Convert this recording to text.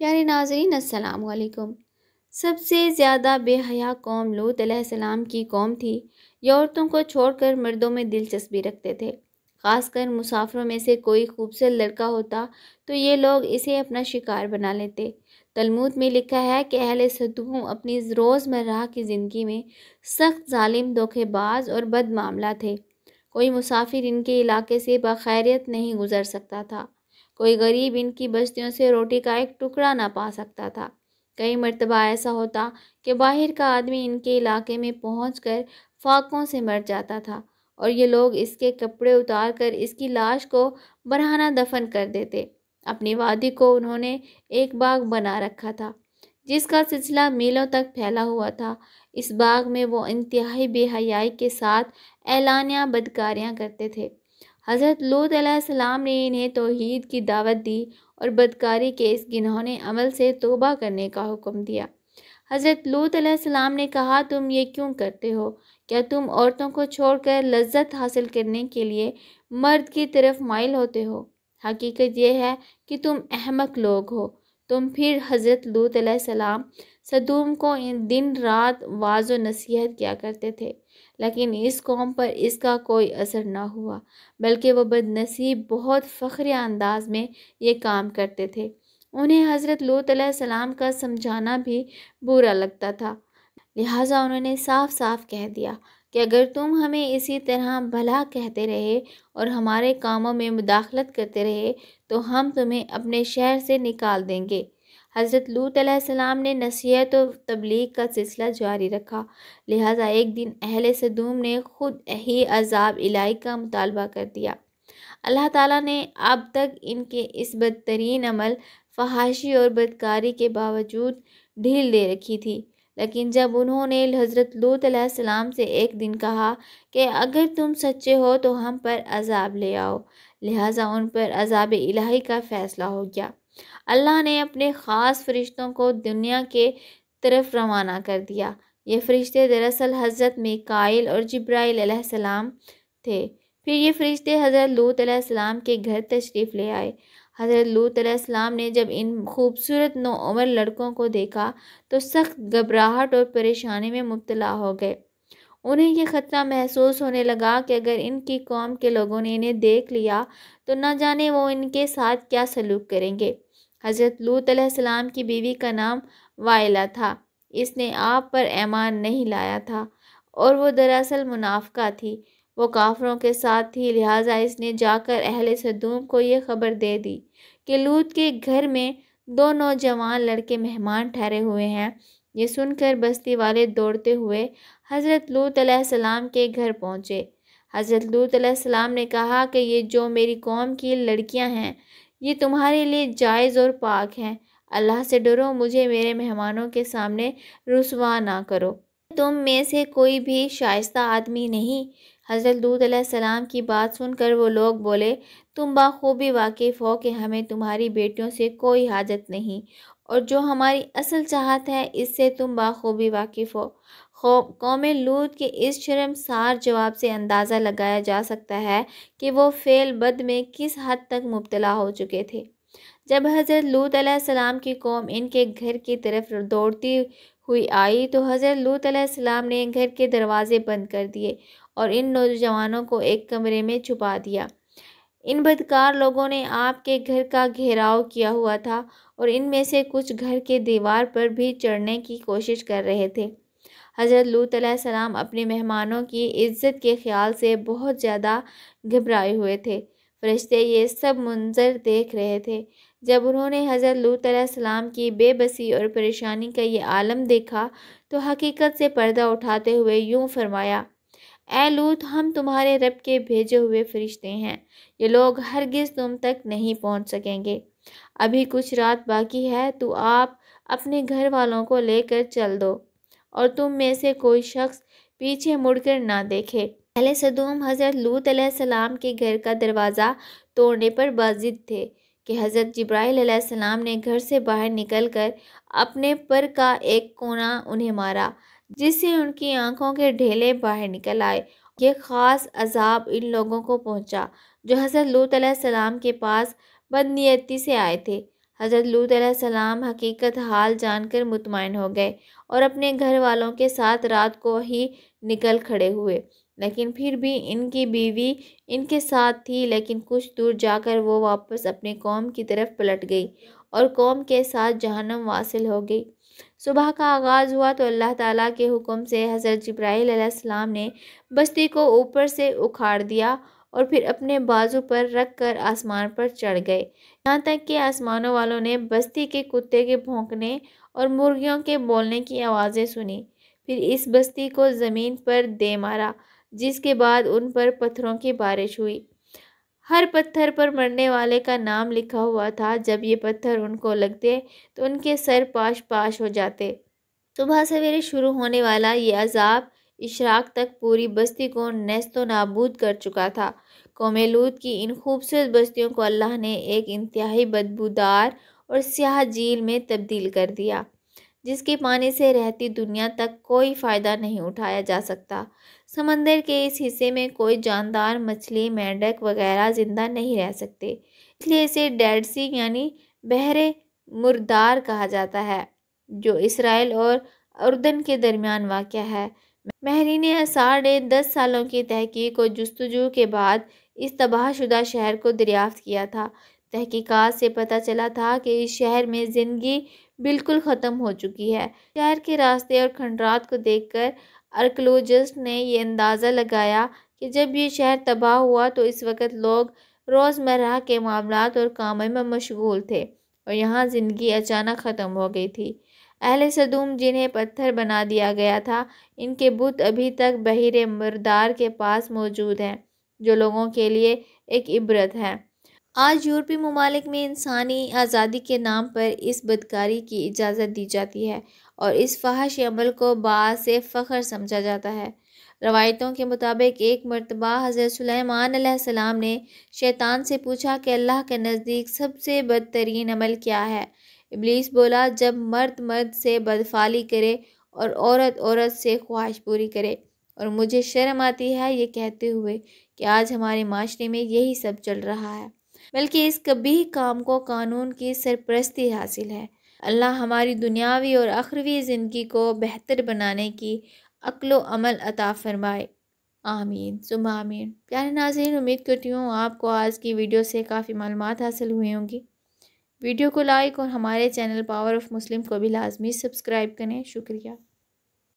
پیارے ناظرین السلام علیکم۔ سب سے زیادہ بے حیا قوم لوط علیہ السلام کی قوم تھی۔ یہ عورتوں کو چھوڑ کر مردوں میں دلچسپی رکھتے تھے۔ خاص کر مسافروں میں سے کوئی خوبصورت لڑکا ہوتا تو یہ لوگ اسے اپنا شکار بنا لیتے۔ تلمود میں لکھا ہے کہ اہل سدوم اپنی روزمرہ کی زندگی میں سخت ظالم، دھوکے باز اور بد معاملہ تھے۔ کوئی مسافر ان کے علاقے سے بخیریت نہیں گزر سکتا تھا۔ کوئی غریب ان کی بستیوں سے روٹی کا ایک ٹکڑا نہ پا سکتا تھا۔ کئی مرتبہ ایسا ہوتا کہ باہر کا آدمی ان کے علاقے میں پہنچ کر فاقوں سے مر جاتا تھا اور یہ لوگ اس کے کپڑے اتار کر اس کی لاش کو برہنہ دفن کر دیتے۔ اپنی وادی کو انہوں نے ایک باغ بنا رکھا تھا جس کا سلسلہ میلوں تک پھیلا ہوا تھا۔ اس باغ میں وہ انتہائی بے حیائی کے ساتھ اعلانیہ بدکاریاں کرتے تھے۔ حضرت لوط علیہ السلام نے انہیں توحید کی دعوت دی اور بدکاری کے اس گنہونے عمل سے توبہ کرنے کا حکم دیا۔ حضرت لوط علیہ السلام نے کہا، تم یہ کیوں کرتے ہو؟ کیا تم عورتوں کو چھوڑ کر لذت حاصل کرنے کے لیے مرد کی طرف مائل ہوتے ہو؟ حقیقت یہ ہے کہ تم احمق لوگ ہو۔ پھر حضرت لوط علیہ السلام سدوم کو دن رات واعظ و نصیحت کیا کرتے تھے، لیکن اس قوم پر اس کا کوئی اثر نہ ہوا، بلکہ وہ بد نصیب بہت فخریہ انداز میں یہ کام کرتے تھے۔ انہیں حضرت لوط علیہ السلام کا سمجھانا بھی برا لگتا تھا، لہٰذا انہوں نے صاف صاف کہہ دیا کہ اگر تم ہمیں اسی طرح بھلا کہتے رہے اور ہمارے کاموں میں مداخلت کرتے رہے تو ہم تمہیں اپنے شہر سے نکال دیں گے۔ حضرت لوط علیہ السلام نے نصیحت و تبلیغ کا سلسلہ جاری رکھا، لہٰذا ایک دن اہل سدوم نے خود ہی عذاب الہی کا مطالبہ کر دیا۔ اللہ تعالیٰ نے اب تک ان کے اس بدترین عمل، فحاشی اور بدکاری کے باوجود ڈھیل دے رکھی تھی، لیکن جب انہوں نے حضرت لوط علیہ السلام سے ایک دن کہا کہ اگر تم سچے ہو تو ہم پر عذاب لے آؤ، لہٰذا ان پر عذاب الہی کا فیصلہ ہو گیا۔ اللہ نے اپنے خاص فرشتوں کو دنیا کے طرف روانہ کر دیا۔ یہ فرشتے دراصل حضرت میکائیل اور جبرائیل علیہ السلام تھے۔ پھر یہ فرشتے حضرت لوط علیہ السلام کے گھر تشریف لے آئے۔ حضرت لوط علیہ السلام نے جب ان خوبصورت نوعمر لڑکوں کو دیکھا تو سخت گھبراہٹ اور پریشانی میں مبتلا ہو گئے۔ انہیں یہ خطرہ محسوس ہونے لگا کہ اگر ان کی قوم کے لوگوں نے انہیں دیکھ لیا تو نہ جانے وہ ان کے ساتھ کیا سلوک کریں گے۔ حضرت لوط علیہ السلام کی بیوی کا نام وائلہ تھا۔ اس نے آپ پر ایمان نہیں لایا تھا اور وہ دراصل منافقہ تھی۔ وہ کافروں کے ساتھ تھی، لہٰذا اس نے جا کر اہل سدوم کو یہ خبر دے دی کہ لوط کے گھر میں دو نوجوان لڑکے مہمان ٹھہرے ہوئے ہیں۔ یہ سن کر بستی والے دوڑتے ہوئے حضرت لوط علیہ السلام کے گھر پہنچے۔ حضرت لوط علیہ السلام نے کہا کہ یہ جو میری قوم کی لڑکیاں ہیں یہ تمہارے لیے جائز اور پاک ہیں۔ اللہ سے ڈرو، مجھے میرے مہمانوں کے سامنے رسوا نہ کرو۔ تم میں سے کوئی بھی شائستہ آدمی نہیں؟ حضرت لوط علیہ السلام کی بات سن کر وہ لوگ بولے، تم بخوبی واقف ہو کہ ہمیں تمہاری بیٹیوں سے کوئی حاجت نہیں، اور جو ہماری اصل چاہت ہے اس سے تم بخوبی واقف ہو۔ قوم لوط کے اس شرمسار جواب سے اندازہ لگایا جا سکتا ہے کہ وہ فعل بد میں کس حد تک مبتلا ہو چکے تھے۔ جب حضرت لوط علیہ السلام کی قوم ان کے گھر کی طرف دوڑتی ہوئی آئی تو حضرت لوط علیہ السلام نے گھر کے دروازے بند کر دیے اور ان نوجوانوں کو ایک کمرے میں چھپا دیا۔ ان بدکار لوگوں نے آپ کے گھر کا گھیراؤ کیا ہوا تھا اور ان میں سے کچھ گھر کے دیوار پر بھی چڑھنے کی کوشش کر رہے تھے۔ حضرت لوط علیہ السلام اپنے مہمانوں کی عزت کے خیال سے بہت زیادہ گھبرائے ہوئے تھے۔ فرشتے یہ سب منظر دیکھ رہے تھے۔ جب انہوں نے حضرت لوط علیہ السلام کی بے بسی اور پریشانی کا یہ عالم دیکھا تو حقیقت سے پردہ اٹھاتے ہوئے یوں فرمایا، اے لوط، ہم تمہارے رب کے بھیجے ہوئے فرشتے ہیں، یہ لوگ ہرگز تم تک نہیں پہنچ سکیں گے۔ ابھی کچھ رات باقی ہے تو آپ اپنے گھر والوں کو لے کر چل دو اور تم میں سے کوئی شخص پیچھے مڑ کر نہ دیکھے۔ اہل سدوم حضرت لوط علیہ السلام کے گھر کا دروازہ توڑنے پر باضد تھے کہ حضرت جبرائیل علیہ السلام نے گھر سے باہر نکل کر اپنے پر کا ایک کونا انہیں مارا، جس سے ان کی آنکھوں کے ڈھیلے باہر نکل آئے۔ یہ خاص عذاب ان لوگوں کو پہنچا جو حضرت لوط علیہ السلام کے پاس بدنیتی سے آئے تھے۔ حضرت لوط علیہ السلام حقیقت حال جان کر مطمئن ہو گئے اور اپنے گھر والوں کے ساتھ رات کو ہی نکل کھڑے ہوئے، لیکن پھر بھی ان کی بیوی ان کے ساتھ تھی، لیکن کچھ دور جا کر وہ واپس اپنی قوم کی طرف پلٹ گئی اور قوم کے ساتھ جہنم واصل ہو گئی۔ صبح کا آغاز ہوا تو اللہ تعالیٰ کے حکم سے حضرت جبرائیل علیہ السلام نے بستی کو اوپر سے اکھاڑ دیا اور پھر اپنے بازو پر رکھ کر آسمان پر چڑھ گئے، یہاں تک کہ آسمانوں والوں نے بستی کے کتے کے بھونکنے اور مرغیوں کے بولنے کی آوازیں سنی۔ پھر اس بستی کو زمین پر دے مارا، جس کے بعد ان پر پتھروں کی بارش ہوئی۔ ہر پتھر پر مرنے والے کا نام لکھا ہوا تھا۔ جب یہ پتھر ان کو لگتے تو ان کے سر پاش پاش ہو جاتے۔ صبح سویرے شروع ہونے والا یہ عذاب اشراق تک پوری بستی کو نیست و نابود کر چکا تھا۔ قوم لوط کی ان خوبصورت بستیوں کو اللہ نے ایک انتہائی بدبودار اور سیاہ جھیل میں تبدیل کر دیا، جس کے پانی سے رہتی دنیا تک کوئی فائدہ نہیں اٹھایا جا سکتا۔ سمندر کے اس حصے میں کوئی جاندار مچھلی، مینڈک وغیرہ زندہ نہیں رہ سکتے، اس لیے اسے ڈیڈ سی یعنی بحر مردار کہا جاتا ہے، جو اسرائیل اور اردن کے درمیان واقع ہے۔ ماہرین آثار نے 10 سالوں کی تحقیق و جستجو کے بعد اس تباہ شدہ شہر کو دریافت کیا تھا۔ تحقیقات سے پتہ چلا تھا کہ اس شہر میں زندگی بالکل ختم ہو چکی ہے۔ شہر کے راستے اور کھنڈرات کو دیکھ کر آرکیولوجسٹ نے یہ اندازہ لگایا کہ جب یہ شہر تباہ ہوا تو اس وقت لوگ روزمرہ کے معاملات اور کاموں میں مشغول تھے اور یہاں زندگی اچانک ختم ہو گئی تھی۔ اہل سدوم، جنہیں پتھر بنا دیا گیا تھا، ان کے بت ابھی تک بحیر مردار کے پاس موجود ہیں، جو لوگوں کے لیے ایک عبرت ہے۔ آج یورپی ممالک میں انسانی آزادی کے نام پر اس بدکاری کی اجازت دی جاتی ہے اور اس فحش عمل کو باعث فخر سمجھا جاتا ہے۔ روایتوں کے مطابق ایک مرتبہ حضرت سلیمان علیہ السلام نے شیطان سے پوچھا کہ اللہ کے نزدیک سب سے بدترین عمل کیا ہے؟ ابلیس بولا، جب مرد مرد سے بدفعلی کرے اور عورت عورت سے خواہش پوری کرے، اور مجھے شرم آتی ہے یہ کہتے ہوئے کہ آج ہمارے معاشرے میں یہی سب چل رہا ہے، بلکہ اس قبیح کام کو قانون کی سرپرستی حاصل ہے۔ اللہ ہماری دنیاوی اور اخروی زندگی کو بہتر بنانے کی عقل و عمل عطا فرمائے، آمین ثم آمین۔ پیارے ناظرین، امید کرتی ہوں آپ کو آج کی ویڈیو سے کافی معلومات حاصل ہوئی ہوں گی۔ ویڈیو کو لائک اور ہمارے چینل پاور آف مسلم کو بھی لازمی سبسکرائب کریں۔ شکریہ۔